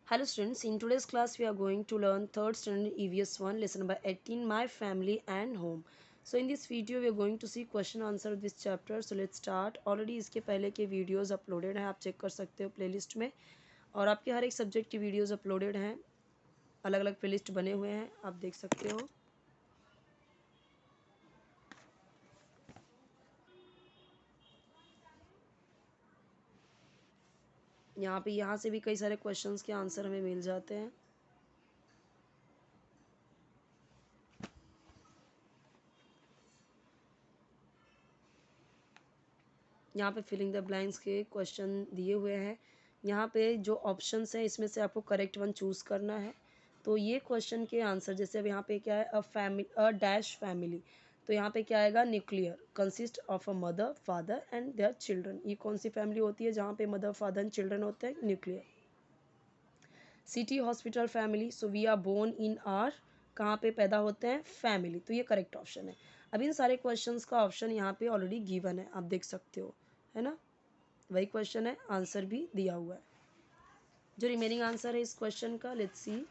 Hello students, in today's class we are going to learn 3rd standard EVS 1 lesson number 18 My Family and Home. So in this video we are going to see question answer of this chapter. So let's start. Already इसके पहले के videos uploaded हैं, आप check कर सकते हो playlist में और आपके हर एक सब्जेक्ट की वीडियोस अपलोडेड हैं, अलग अलग प्लेलिस्ट बने हुए हैं, आप देख सकते हो। यहाँ से भी कई सारे क्वेश्चंस के आंसर हमें मिल जाते हैं। यहाँ पे फिलिंग द ब्लैंक्स के क्वेश्चन दिए हुए हैं। यहाँ पे जो ऑप्शंस हैं इसमें से आपको करेक्ट वन चूज़ करना है। तो ये क्वेश्चन के आंसर जैसे अब यहाँ पे क्या है, अ डैश फैमिली, तो यहाँ पे क्या आएगा, nuclear consist of a mother father and their children. ये कौन सी फैमिली होती है जहाँ पे मदर फादर एंड चिल्ड्रन होते हैं, nuclear. City hospital family, so we are born in are, कहाँ पे पैदा होते हैं, फैमिली, तो ये करेक्ट ऑप्शन है। अब इन सारे क्वेश्चंस का ऑप्शन यहाँ पे ऑलरेडी गिवन है, आप देख सकते हो, है ना, वही क्वेश्चन है, आंसर भी दिया हुआ है। जो रिमेनिंग आंसर है इस क्वेश्चन का, लेट्स सी।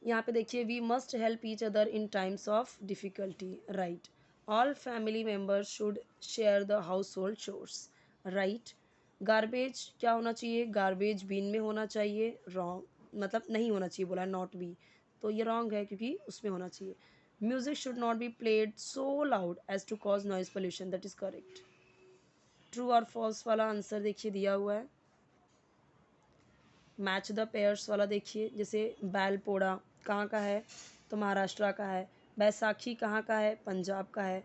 यहाँ पे देखिए, we must help each other in times of difficulty, right. All family members should share the household chores, right. Garbage क्या होना चाहिए, गार्बेज बिन में होना चाहिए, रॉन्ग, मतलब नहीं होना चाहिए बोला, नॉट बी, तो ये रॉन्ग है क्योंकि उसमें होना चाहिए। Music should not be played so loud as to cause noise pollution, that is correct. True और फॉल्स वाला आंसर देखिए दिया हुआ है। मैच द पेयर्स वाला देखिए, जैसे बैलपोड़ा कहाँ का है, तो महाराष्ट्र का है। बैसाखी कहाँ का है, पंजाब का है।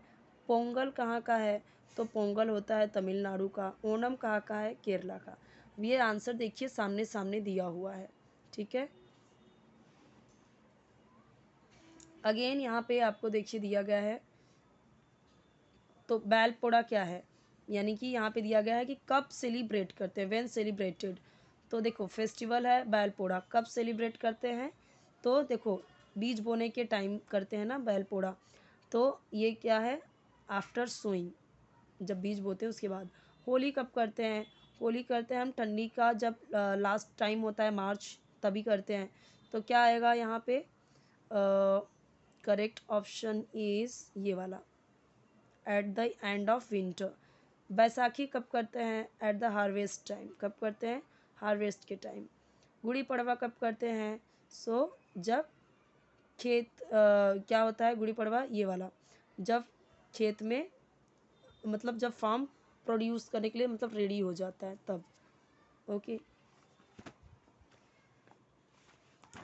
पोंगल कहाँ का है, तो पोंगल होता है तमिलनाडु का। ओणम कहाँ का है, केरला का। ये आंसर देखिए सामने सामने दिया हुआ है, ठीक है। अगेन यहाँ पे आपको देखिए दिया गया है, तो बैलपोड़ा क्या है, यानी कि यहाँ पे दिया गया है कि कब सेलिब्रेट करते हैं, व्हेन सेलिब्रेटेड। तो देखो फेस्टिवल है बैलपोड़ा, कब सेलिब्रेट करते हैं, तो देखो बीज बोने के टाइम करते हैं ना बैलपोड़ा, तो ये क्या है, आफ्टर सोइंग, जब बीज बोते हैं उसके बाद। होली कब करते हैं, होली करते हैं हम ठंडी का जब लास्ट टाइम होता है मार्च, तभी करते हैं। तो क्या आएगा यहाँ पे, करेक्ट ऑप्शन इज़ ये वाला, at the end of winter. Baisakhi कब करते हैं, एट द हार्वेस्ट टाइम, कब करते हैं, हार्वेस्ट के टाइम। गुड़ी पड़वा कब करते हैं, जब खेत क्या होता है गुड़ी पड़वा, ये वाला, जब खेत में, मतलब जब फार्म प्रोड्यूस करने के लिए मतलब रेडी हो जाता है तब, ओके।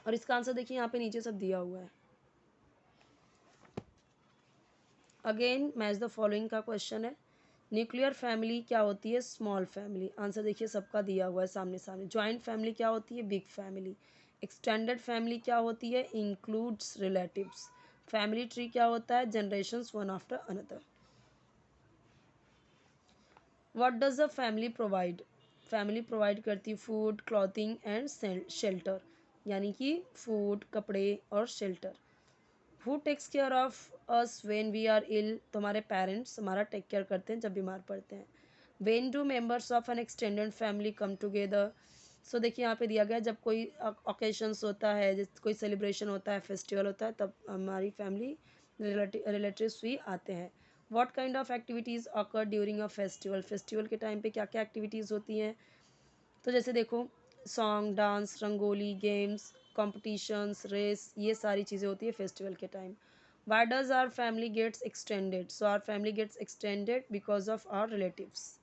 और इसका आंसर देखिए यहाँ पे नीचे सब दिया हुआ है। अगेन मैच द फॉलोइंग का क्वेश्चन है। न्यूक्लियर फैमिली क्या होती है, स्मॉल फैमिली, आंसर देखिए सबका दिया हुआ है सामने सामने। जॉइंट फैमिली क्या होती है, बिग फैमिली। एक्सटेंडेड फैमिली क्या होती है, इंक्लूड्स रिलेटिव्स। फैमिली ट्री क्या होता है, generations one after another. What does a family provide, family provide करती है फूड, क्लॉथिंग एंड शेल्टर, यानी कि फूड, कपड़े और shelter. Who takes care of us when we are ill, तो हमारे पेरेंट्स हमारा टेक केयर करते हैं जब बीमार पड़ते हैं। When do members of an extended family come together, so देखिए यहाँ पे दिया गया है जब कोई ओकेशंस होता है, जैसे कोई सेलिब्रेशन होता है, फेस्टिवल होता है, तब हमारी फैमिली रिलेटिव्स भी आते हैं। What kind of activities occur during a festival, festival के टाइम पे क्या क्या एक्टिविटीज़ होती हैं, तो जैसे देखो song, dance, rangoli, games, competitions, race, ये सारी चीज़ें होती है फेस्टिवल के time. Why does our family gets extended, so our family gets extended because of our relatives.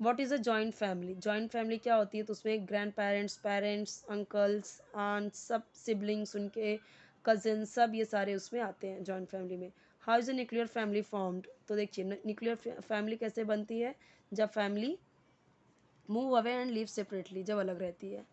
What is a joint family, joint family क्या होती है, तो उसमें grandparents, parents, uncles, aunt, सब सिबलिंग्स, उनके कजिन, सब ये सारे उसमें आते हैं जॉइंट फैमिली में। How is a nuclear family formed, तो देखिए न्यूक्लियर फैमिली कैसे बनती है, जब family move away and live separately, जब अलग रहती है।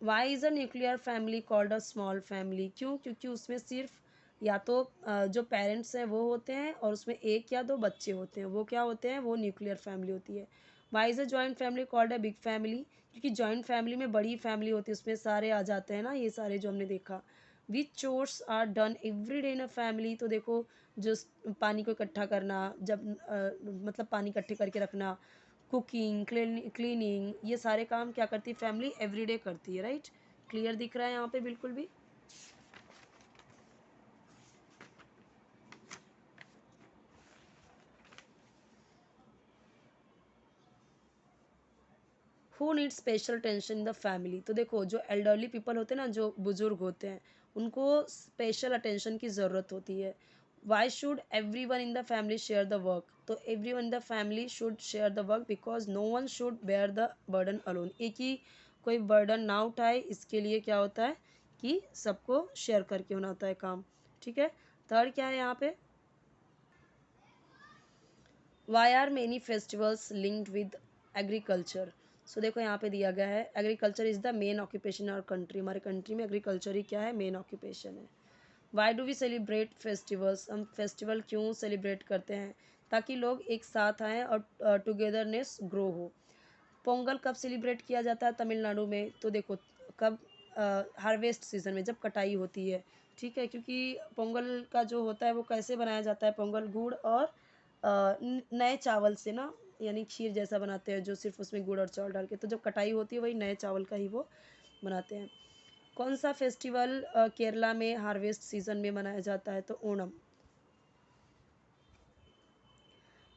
Why is a nuclear family called a small family, क्यों, क्योंकि उसमें सिर्फ या तो जो पेरेंट्स हैं वो होते हैं और उसमें एक या दो बच्चे होते हैं, वो क्या होते हैं, वो न्यूक्लियर फैमिली होती है। Why is a joint family called a big family, क्योंकि जॉइंट फैमिली में बड़ी फैमिली होती है, उसमें सारे आ जाते हैं ना, ये सारे जो हमने देखा। Which chores are done every day in a family, तो देखो जो पानी को इकट्ठा करना, जब मतलब पानी इकट्ठे करके रखना, कुकिंग, क्लीनिंग, ये सारे काम क्या करती है फैमिली एवरीडे करती है, राइट। क्लियर दिख रहा है यहाँ पे बिल्कुल भी। Who need special tension in the family, तो देखो जो एल्डरली पीपल होते हैं ना, जो बुजुर्ग होते हैं, उनको स्पेशल अटेंशन की ज़रूरत होती है। Why should everyone in the family share the work, तो everyone in the family should share the work because no one should bear the burden alone, एक ही कोई बर्डन ना उठाए, इसके लिए क्या होता है कि सबको शेयर करके होना होता है काम, ठीक है। थर्ड क्या है यहाँ पे, why are many festivals linked with agriculture, so देखो यहाँ पे दिया गया है agriculture is the main occupation और कंट्री, हमारे कंट्री में एग्रीकल्चर ही क्या है, मेन ऑक्यूपेशन है। Why do we celebrate festivals, हम फेस्टिवल क्यों सेलिब्रेट करते हैं, ताकि लोग एक साथ आएँ और टुगेदरनेस ग्रो हो। पोंगल कब सेलिब्रेट किया जाता है तमिलनाडु में, तो देखो कब, हार्वेस्ट सीजन में, जब कटाई होती है, ठीक है। क्योंकि पोंगल का जो होता है वो कैसे बनाया जाता है, पोंगल गुड़ और नए चावल से ना, यानी खीर जैसा बनाते हैं जो सिर्फ उसमें गुड़ और चावल डाल के, तो जब कटाई होती है वही नए चावल का ही वो बनाते हैं। कौन सा फेस्टिवल केरला में हार्वेस्ट सीजन में मनाया जाता है, तो ओणम।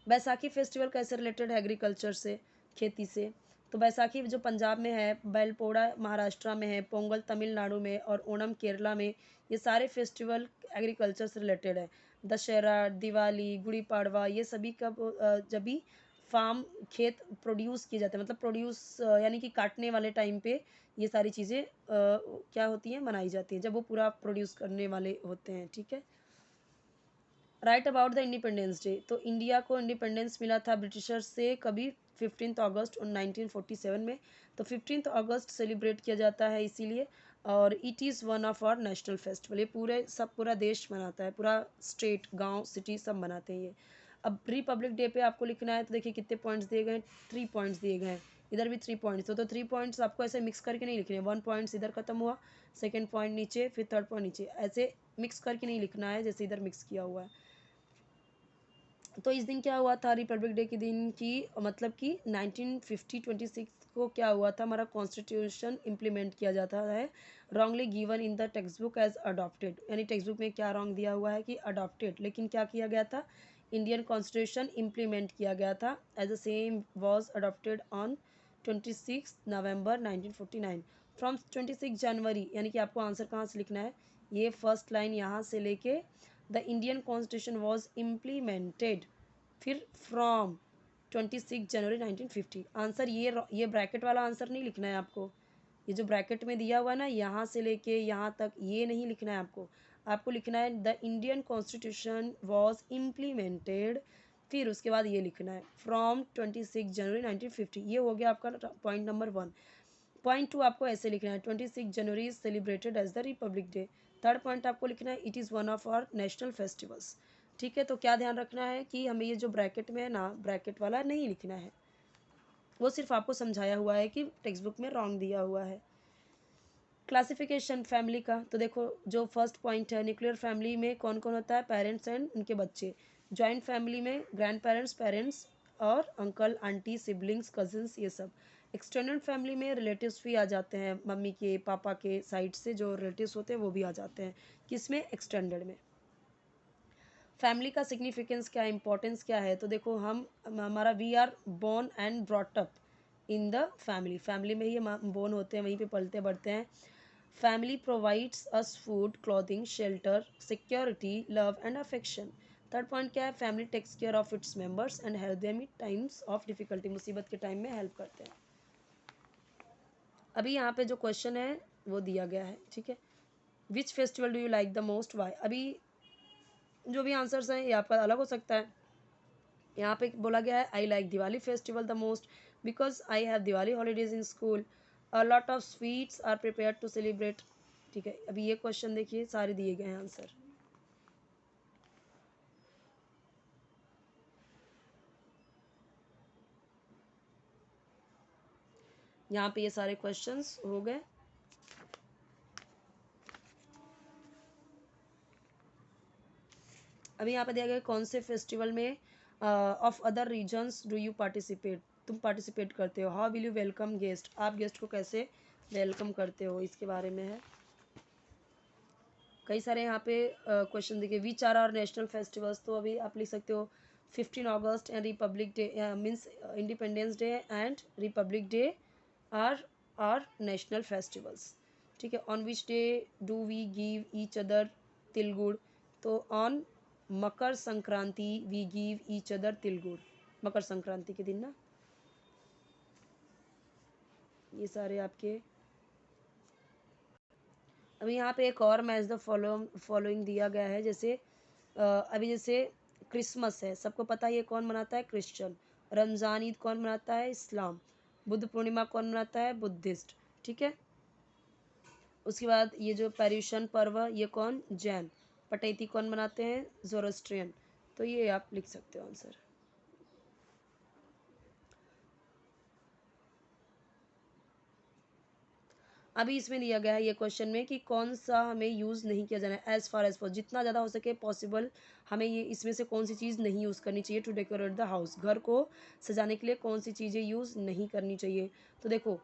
बैसाखी फेस्टिवल कैसे रिलेटेड है एग्रीकल्चर से, खेती से, तो बैसाखी जो पंजाब में है, बैलपोड़ा महाराष्ट्र में है, पोंगल तमिलनाडु में और ओणम केरला में, ये सारे फेस्टिवल एग्रीकल्चर से रिलेटेड है। दशहरा, दिवाली, गुड़ी पाड़वा, ये सभी कब, जब भी फार्म, खेत प्रोड्यूस किए जाते हैं, मतलब प्रोड्यूस यानी कि काटने वाले टाइम पे ये सारी चीज़ें क्या होती हैं, मनाई जाती हैं, जब वो पूरा प्रोड्यूस करने वाले होते हैं, ठीक है। Right about the independence day, तो इंडिया को इंडिपेंडेंस मिला था ब्रिटिशर्स से कभी, 15 अगस्त 1947 में, तो 15 अगस्त सेलिब्रेट किया जाता है इसीलिए, और it is one of our national festival, ये पूरा देश मनाता है, पूरा स्टेट, गांव, सिटी सब मनाते हैं ये। अब रिपब्लिक डे पे आपको लिखना है, तो देखिए कितने पॉइंट्स दिए गए हैं, 3 पॉइंट्स दिए गए हैं, इधर भी 3 पॉइंट्स, तो 3 पॉइंट्स आपको ऐसे मिक्स करके नहीं लिखने हैं, 1 पॉइंट्स इधर खत्म हुआ, सेकेंड पॉइंट नीचे, फिर थर्ड पॉइंट नीचे, ऐसे मिक्स करके नहीं लिखना है जैसे इधर मिक्स किया हुआ है। तो इस दिन क्या हुआ था, रिपब्लिक डे के दिन की, मतलब कि 1926 को क्या हुआ था, हमारा कॉन्स्टिट्यूशन इम्प्लीमेंट किया जाता है, wrongly given in the textbook as adopted, यानी टेक्स्ट बुक में क्या रॉन्ग दिया हुआ है कि अडॉप्टेड, लेकिन क्या किया गया था, इंडियन कॉन्स्टिट्यूशन इम्प्लीमेंट किया गया था, as the same was adopted on 26 November 1949, from 26 January, यानी कि आपको आंसर कहाँ से लिखना है, ये फर्स्ट लाइन यहाँ से लेके, the Indian constitution was implemented, फिर फ्रॉम 26 जनवरी 1950, आंसर ये ब्रैकेट वाला आंसर नहीं लिखना है आपको, ये जो ब्रैकेट में दिया हुआ है ना, यहाँ से लेके यहाँ तक ये नहीं लिखना है आपको, आपको लिखना है the Indian constitution was implemented, फिर उसके बाद ये लिखना है फ्रॉम 26 जनवरी 1950, ये हो गया आपका पॉइंट नंबर 1। पॉइंट 2 आपको ऐसे लिखना है, 26 January is celebrated as the Republic Day. Third point आपको लिखना है, it is one of our national festivals, ठीक है। तो क्या ध्यान रखना है कि हमें ये जो ब्रैकेट में है ना, ब्रैकेट वाला नहीं लिखना है, वो सिर्फ आपको समझाया हुआ है कि टेक्स्ट बुक में रॉन्ग दिया हुआ है। क्लासिफिकेशन फैमिली का, तो देखो जो फर्स्ट पॉइंट है, न्यूक्लियर फैमिली में कौन कौन होता है, पेरेंट्स एंड उनके बच्चे। जॉइंट फैमिली में ग्रैंड पेरेंट्स, पेरेंट्स और अंकल आंटी, सिबलिंग्स, कजिन्स, ये सब। एक्सटेंडेड फैमिली में रिलेटिव्स भी आ जाते हैं, मम्मी के पापा के साइड से जो रिलेटिव्स होते हैं वो भी आ जाते हैं, किसमें, एक्सटेंडेड में। फैमिली का सिग्निफिकेंस क्या है, इंपॉर्टेंस क्या है, तो देखो हमारा we are born and brought up in the family, family में ही हम बोर्न होते हैं, वहीं पे पलते बढ़ते हैं। Family provides us food, clothing, shelter, security, love and affection. Third point क्या है, family takes care of its members and help them in times of difficulty, मुसीबत के टाइम में हेल्प करते हैं। अभी यहाँ पे जो क्वेश्चन है वो दिया गया है, ठीक है। Which festival do you like the most, why, अभी जो भी आंसर्स हैं ये आपका अलग हो सकता है। यहाँ पे बोला गया है, I like Diwali festival the most because I have Diwali holidays in school, a lot of sweets are prepare to celebrate, ठीक है। अभी ये क्वेश्चन देखिए, सारे दिए गए हैं आंसर, यहाँ पे ये सारे क्वेश्चंस हो गए। अभी यहाँ पे दिया गया कौन से फेस्टिवल में of other regions do you participate, तुम पार्टिसिपेट करते हो। How will you welcome guest, आप गेस्ट को कैसे वेलकम करते हो, इसके बारे में है। कई सारे यहाँ पे क्वेश्चन देखिए, which are our national festivals, तो अभी आप लिख सकते हो 15 August and Republic Day means Independence Day and Republic Day are national festivals. ठीक है, on which day do we give each other tilgud, तो on Makar Sankranti we give each other tilgud, Makar Sankranti के दिन ना। ये सारे आपके। अभी यहाँ पे एक और मैच द फॉलोइंग दिया गया है, जैसे अभी जैसे क्रिसमस है, सबको पता है ये कौन मनाता है, क्रिश्चियन। रमज़ान ईद कौन मनाता है, इस्लाम। बुद्ध पूर्णिमा कौन मनाता है, बुद्धिस्ट। ठीक है, उसके बाद ये जो पर्यूषण पर्व ये कौन, जैन। पटैती कौन मनाते हैं, जोरोस्ट्रियन। तो ये आप लिख सकते हो आंसर। अभी इसमें दिया गया है ये क्वेश्चन में कि कौन सा हमें यूज़ नहीं किया जाना है, एज़ फार एज पॉसिबल, जितना ज़्यादा हो सके पॉसिबल हमें ये इसमें से कौन सी चीज़ नहीं यूज़ करनी चाहिए टू डेकोरेट द हाउस, घर को सजाने के लिए कौन सी चीज़ें यूज़ नहीं करनी चाहिए। तो देखो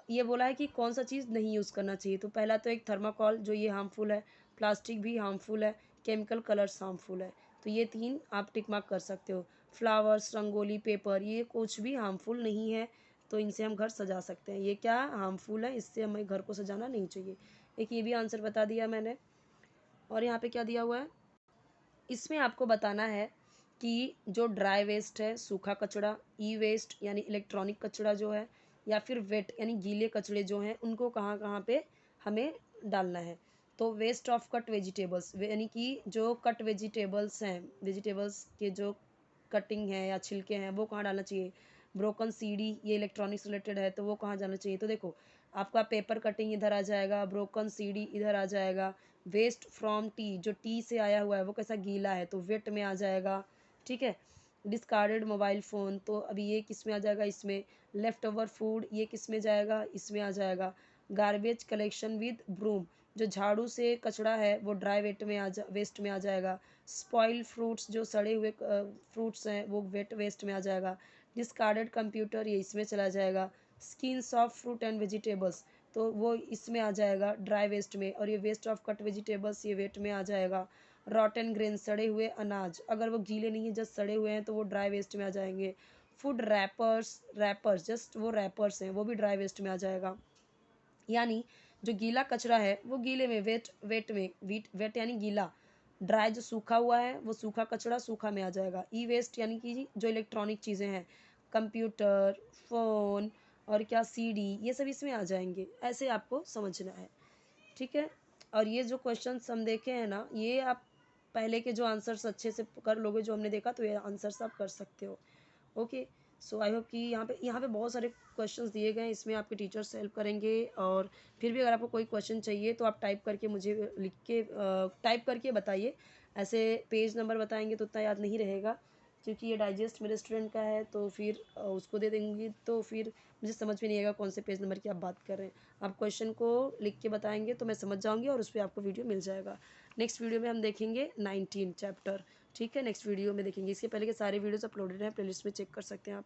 ये बोला है कि कौन सा चीज़ नहीं यूज़ करना चाहिए, तो पहला तो एक थर्माकोल जो ये हार्मफुल है, प्लास्टिक भी हार्मफुल है, केमिकल कलर्स हार्मफुल है, तो ये 3 आप टिक मार्क कर सकते हो। फ्लावर्स, रंगोली, पेपर, ये कुछ भी हार्मफुल नहीं है, तो इनसे हम घर सजा सकते हैं। ये क्या हार्मफुल है, इससे हमें घर को सजाना नहीं चाहिए। एक ये भी आंसर बता दिया मैंने। और यहाँ पे क्या दिया हुआ है, इसमें आपको बताना है कि जो ड्राई वेस्ट है, सूखा कचरा, ई वेस्ट यानी इलेक्ट्रॉनिक कचरा जो है, या फिर वेट यानी गीले कचरे जो हैं, उनको कहाँ कहाँ पे हमें डालना है। तो वेस्ट ऑफ कट वेजिटेबल्स यानी कि जो कट वेजिटेबल्स हैं, वेजिटेबल्स के जो कटिंग है या छिलके हैं, वो कहाँ डालना चाहिए। ब्रोकन सीडी ये इलेक्ट्रॉनिक्स रिलेटेड है, तो वो कहाँ जाना चाहिए। तो देखो आपका पेपर कटिंग इधर आ जाएगा, ब्रोकन सीडी इधर आ जाएगा। वेस्ट फ्रॉम टी, जो टी से आया हुआ है वो कैसा गीला है, तो वेट में आ जाएगा। ठीक है, डिस्कार्डेड मोबाइल फ़ोन, तो अभी ये किस में आ जाएगा, इसमें। लेफ्ट ओवर फूड ये किस में जाएगा, इसमें आ जाएगा। गार्बेज कलेक्शन विद ब्रूम, जो झाड़ू से कचरा है वो ड्राई वेट में वेस्ट में आ जाएगा। स्पॉइल फ्रूट्स, जो सड़े हुए फ्रूट्स हैं वो वेट वेस्ट में आ जाएगा। डिस्कार्डेड कंप्यूटर ये इसमें चला जाएगा। Skins of fruit and vegetables, तो वो इसमें आ जाएगा ड्राई वेस्ट में। और ये वेस्ट ऑफ कट वेजिटेबल्स ये वेट में आ जाएगा। रॉटन ग्रेन सड़े हुए अनाज, अगर वो गीले नहीं है जस्ट सड़े हुए हैं तो वो ड्राई वेस्ट में आ जाएंगे। फूड रैपर्स जस्ट वो रैपर्स हैं, वो भी ड्राई वेस्ट में आ जाएगा। यानी जो गीला कचरा है वो गीले में, वेट में, वेट यानी गीला। ड्राई जो सूखा हुआ है वो सूखा कचरा सूखा में आ जाएगा। ई वेस्ट यानी कि जो इलेक्ट्रॉनिक चीज़ें हैं, कंप्यूटर, फ़ोन और क्या सीडी, ये सब इसमें आ जाएंगे। ऐसे आपको समझना है। ठीक है, और ये जो क्वेश्चंस हम देखे हैं ना, ये आप पहले के जो आंसर्स अच्छे से कर लोगे, जो हमने देखा, तो ये आंसर्स आप कर सकते हो। ओके, सो आई होप कि यहाँ पे बहुत सारे क्वेश्चंस दिए गए हैं, इसमें आपके टीचर्स हेल्प करेंगे। और फिर भी अगर आपको कोई क्वेश्चन चाहिए तो आप टाइप करके मुझे लिख के टाइप करके बताइए। ऐसे पेज नंबर बताएंगे तो उतना याद नहीं रहेगा, क्योंकि ये डाइजेस्ट मेरे स्टूडेंट का है, तो फिर उसको दे देंगी तो फिर मुझे समझ में नहीं आएगा कौन से पेज नंबर की आप बात कर रहे हैं। आप क्वेश्चन को लिख के बताएंगे तो मैं समझ जाऊँगी और उस पर आपको वीडियो मिल जाएगा। नेक्स्ट वीडियो में हम देखेंगे 19 चैप्टर। ठीक है, नेक्स्ट वीडियो में देखेंगे। इसके पहले के सारे वीडियोस अपलोडेड हैं, प्लेलिस्ट में चेक कर सकते हैं आप।